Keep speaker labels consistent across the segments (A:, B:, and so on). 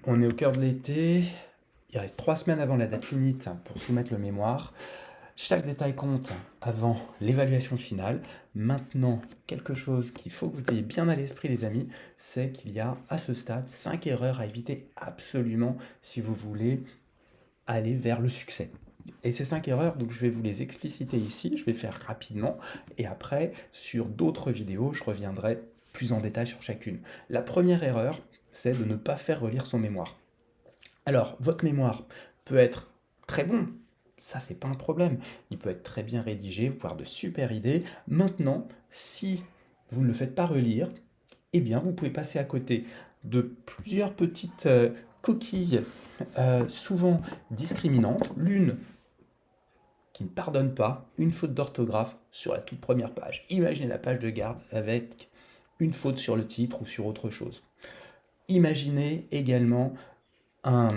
A: On est au cœur de l'été, il reste 3 semaines avant la date limite pour soumettre le mémoire. Chaque détail compte avant l'évaluation finale. Maintenant, quelque chose qu'il faut que vous ayez bien à l'esprit, les amis, c'est qu'il y a à ce stade 5 erreurs à éviter absolument si vous voulez aller vers le succès. Et ces 5 erreurs, donc je vais vous les expliciter ici, je vais faire rapidement, et après, sur d'autres vidéos, je reviendrai plus en détail sur chacune. La première erreur, c'est de ne pas faire relire son mémoire. Alors, votre mémoire peut être très bon, ça c'est pas un problème. Il peut être très bien rédigé, vous pouvez avoir de super idées. Maintenant, si vous ne le faites pas relire, eh bien vous pouvez passer à côté de plusieurs petites coquilles, souvent discriminantes. L'une qui ne pardonne pas une faute d'orthographe sur la toute première page. Imaginez la page de garde avec une faute sur le titre ou sur autre chose. Imaginez également un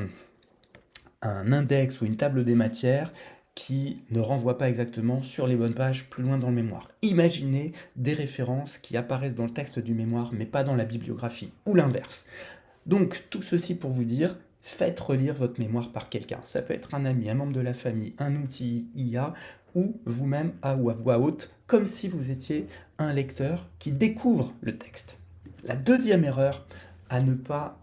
A: index ou une table des matières qui ne renvoie pas exactement sur les bonnes pages plus loin dans le mémoire. Imaginez des références qui apparaissent dans le texte du mémoire mais pas dans la bibliographie, ou l'inverse. Donc tout ceci pour vous dire, faites relire votre mémoire par quelqu'un. Ça peut être un ami, un membre de la famille, un outil IA, ou vous-même à ou à voix haute, comme si vous étiez un lecteur qui découvre le texte. La deuxième erreur à ne pas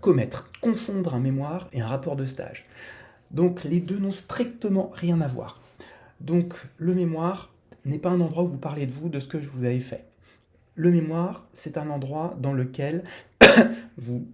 A: commettre, confondre un mémoire et un rapport de stage. Donc les deux n'ont strictement rien à voir. Donc le mémoire n'est pas un endroit où vous parlez de vous, de ce que vous avez fait. Le mémoire, c'est un endroit dans lequel vous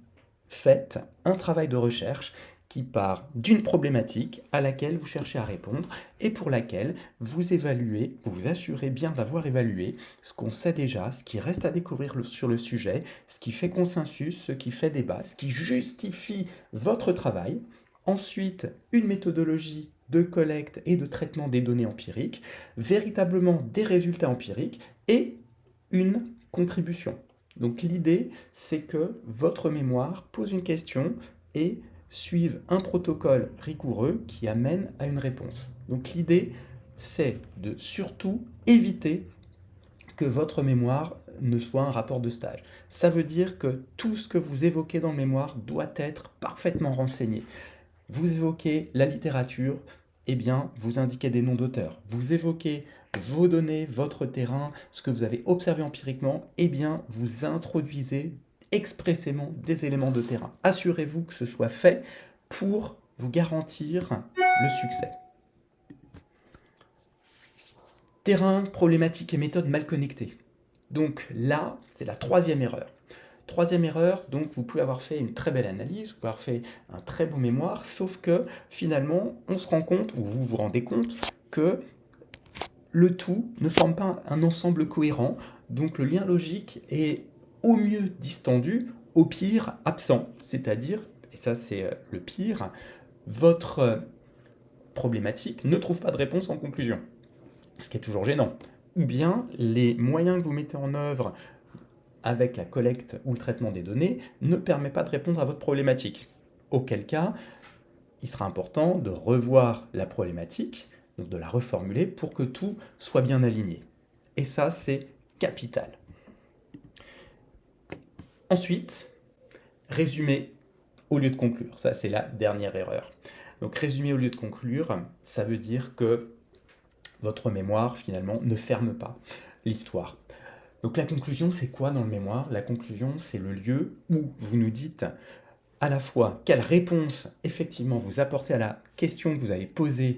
A: faites un travail de recherche qui part d'une problématique à laquelle vous cherchez à répondre et pour laquelle vous évaluez, vous vous assurez bien d'avoir évalué ce qu'on sait déjà, ce qui reste à découvrir sur le sujet, ce qui fait consensus, ce qui fait débat, ce qui justifie votre travail. Ensuite, une méthodologie de collecte et de traitement des données empiriques, véritablement des résultats empiriques et une contribution. Donc l'idée, c'est que votre mémoire pose une question et suive un protocole rigoureux qui amène à une réponse. Donc l'idée, c'est de surtout éviter que votre mémoire ne soit un rapport de stage. Ça veut dire que tout ce que vous évoquez dans le mémoire doit être parfaitement renseigné. Vous évoquez la littérature, eh bien, vous indiquez des noms d'auteurs. Vous évoquez vos données, votre terrain, ce que vous avez observé empiriquement, eh bien, vous introduisez expressément des éléments de terrain. Assurez-vous que ce soit fait pour vous garantir le succès. Terrain, problématique et méthode mal connectées. Donc là, c'est la troisième erreur. Troisième erreur, donc vous pouvez avoir fait une très belle analyse, vous pouvez avoir fait un très beau mémoire, sauf que finalement, on se rend compte, ou vous vous rendez compte, que le tout ne forme pas un ensemble cohérent, donc le lien logique est au mieux distendu, au pire absent. C'est-à-dire, et ça c'est le pire, votre problématique ne trouve pas de réponse en conclusion, ce qui est toujours gênant. Ou bien les moyens que vous mettez en œuvre avec la collecte ou le traitement des données ne permet pas de répondre à votre problématique. Auquel cas, il sera important de revoir la problématique, donc de la reformuler pour que tout soit bien aligné. Et ça, c'est capital. Ensuite, résumer au lieu de conclure. Ça, c'est la dernière erreur. Donc résumer au lieu de conclure, ça veut dire que votre mémoire, finalement, ne ferme pas l'histoire. Donc la conclusion, c'est quoi dans le mémoire? La conclusion, c'est le lieu où vous nous dites à la fois quelle réponse effectivement vous apportez à la question que vous avez posée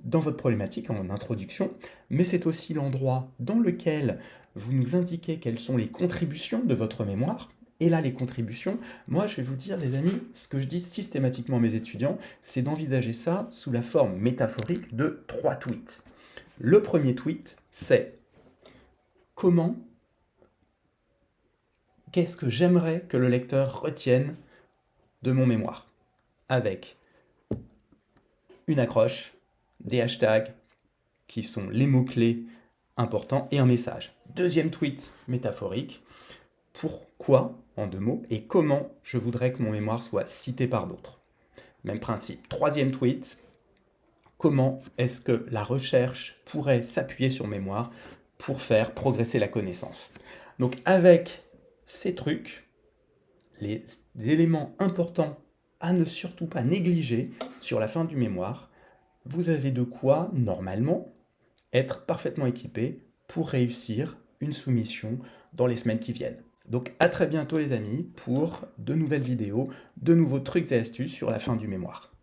A: dans votre problématique en introduction, mais c'est aussi l'endroit dans lequel vous nous indiquez quelles sont les contributions de votre mémoire. Et là, les contributions, moi je vais vous dire les amis, ce que je dis systématiquement à mes étudiants, c'est d'envisager ça sous la forme métaphorique de 3 tweets. Le premier tweet, c'est comment qu'est-ce que j'aimerais que le lecteur retienne de mon mémoire, avec une accroche, des hashtags qui sont les mots-clés importants et un message. Deuxième tweet métaphorique, pourquoi, en 2 mots, et comment je voudrais que mon mémoire soit cité par d'autres. Même principe. Troisième tweet, comment est-ce que la recherche pourrait s'appuyer sur mémoire pour faire progresser la connaissance. Donc avec ces trucs, les éléments importants à ne surtout pas négliger sur la fin du mémoire, vous avez de quoi, normalement, être parfaitement équipé pour réussir une soumission dans les semaines qui viennent. Donc à très bientôt les amis pour de nouvelles vidéos, de nouveaux trucs et astuces sur la fin du mémoire.